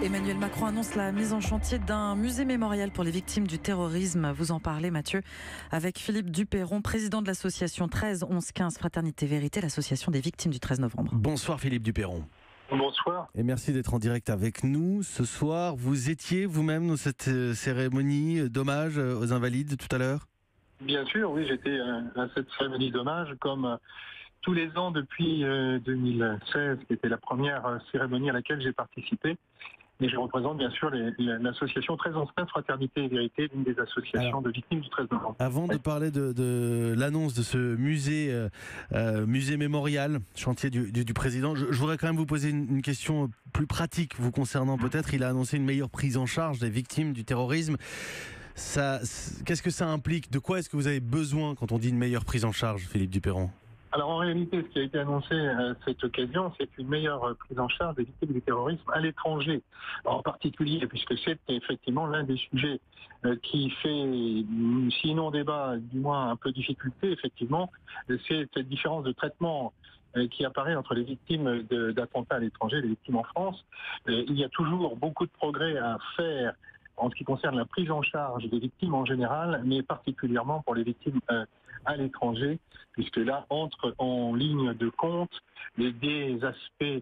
Emmanuel Macron annonce la mise en chantier d'un musée mémorial pour les victimes du terrorisme. Vous en parlez, Mathieu, avec Philippe Duperron, président de l'association 13 11 15 Fraternité Vérité, l'association des victimes du 13 novembre. Bonsoir Philippe Duperron. Bonsoir. Et merci d'être en direct avec nous. Ce soir, vous étiez vous-même dans cette cérémonie d'hommage aux Invalides tout à l'heure ? Bien sûr, oui, j'étais à cette cérémonie d'hommage comme tous les ans depuis 2016, qui était la première cérémonie à laquelle j'ai participé. Et je représente bien sûr l'association 13 11 15 Fraternité et Vérité, l'une des associations de victimes du 13 novembre. Avant de parler de l'annonce de ce musée mémorial, chantier du président, je voudrais quand même vous poser une question plus pratique vous concernant peut-être. Il a annoncé une meilleure prise en charge des victimes du terrorisme. Qu'est-ce que ça implique ? De quoi est-ce que vous avez besoin quand on dit une meilleure prise en charge, Philippe Duperron ? Alors en réalité, ce qui a été annoncé à cette occasion, c'est une meilleure prise en charge des victimes du terrorisme à l'étranger, en particulier, puisque c'est effectivement l'un des sujets qui fait, sinon débat, du moins un peu difficulté, effectivement, c'est cette différence de traitement qui apparaît entre les victimes d'attentats à l'étranger et les victimes en France. Il y a toujours beaucoup de progrès à faire en ce qui concerne la prise en charge des victimes en général, mais particulièrement pour les victimes à l'étranger, puisque là entrent en ligne de compte des aspects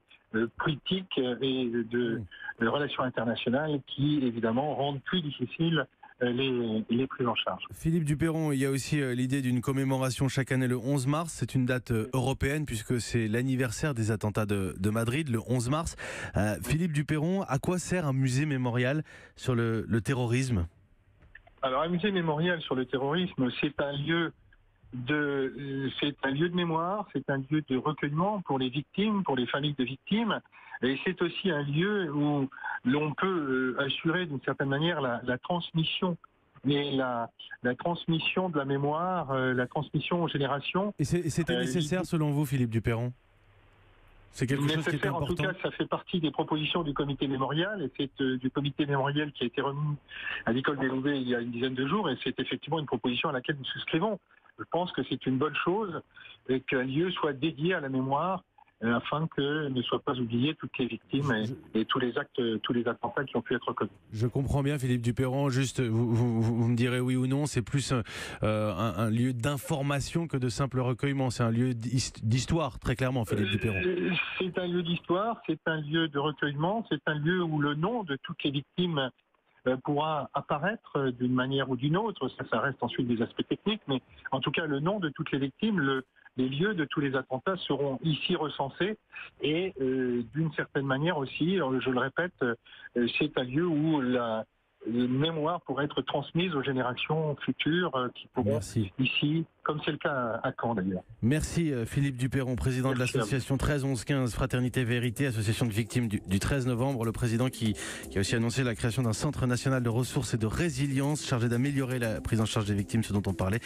politiques et de relations internationales qui, évidemment, rendent plus difficiles les prises en charge. Philippe Duperron, il y a aussi l'idée d'une commémoration chaque année le 11 mars. C'est une date européenne puisque c'est l'anniversaire des attentats de Madrid, le 11 mars. Philippe Duperron, à quoi sert un musée mémorial sur le terrorisme ? Alors, un musée mémorial sur le terrorisme, c'est un lieu de mémoire, c'est un lieu de recueillement pour les victimes, pour les familles de victimes, et c'est aussi un lieu où l'on peut assurer d'une certaine manière la transmission, mais la transmission de la mémoire, la transmission aux générations. Et c'était nécessaire selon vous, Philippe Duperron ? C'est quelque chose qui est important. En tout cas, ça fait partie des propositions du comité mémorial, et c'est du comité mémorial qui a été remis à l'école des Louvets il y a une dizaine de jours, et c'est effectivement une proposition à laquelle nous souscrivons. Je pense que c'est une bonne chose qu'un lieu soit dédié à la mémoire afin que ne soient pas oubliées toutes les victimes et tous les attentats qui ont pu être commis. Je comprends bien, Philippe Duperron. Juste, vous me direz oui ou non, c'est plus un lieu d'information que de simple recueillement. C'est un lieu d'histoire, très clairement, Philippe Duperron. C'est un lieu d'histoire, c'est un lieu de recueillement, c'est un lieu où le nom de toutes les victimes pourra apparaître d'une manière ou d'une autre. Ça reste ensuite des aspects techniques, mais en tout cas, le nom de toutes les victimes, les lieux de tous les attentats seront ici recensés et d'une certaine manière aussi, je le répète, c'est un lieu où la mémoire pourrait être transmise aux générations futures qui pourront ici, comme c'est le cas à Caen d'ailleurs. Merci Philippe Duperron, président de l'association 13 11 15 Fraternité Vérité, association de victimes du 13 novembre, le président qui a aussi annoncé la création d'un centre national de ressources et de résilience chargé d'améliorer la prise en charge des victimes, ce dont on parlait.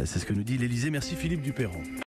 C'est ce que nous dit l'Élysée. Merci Philippe Duperron.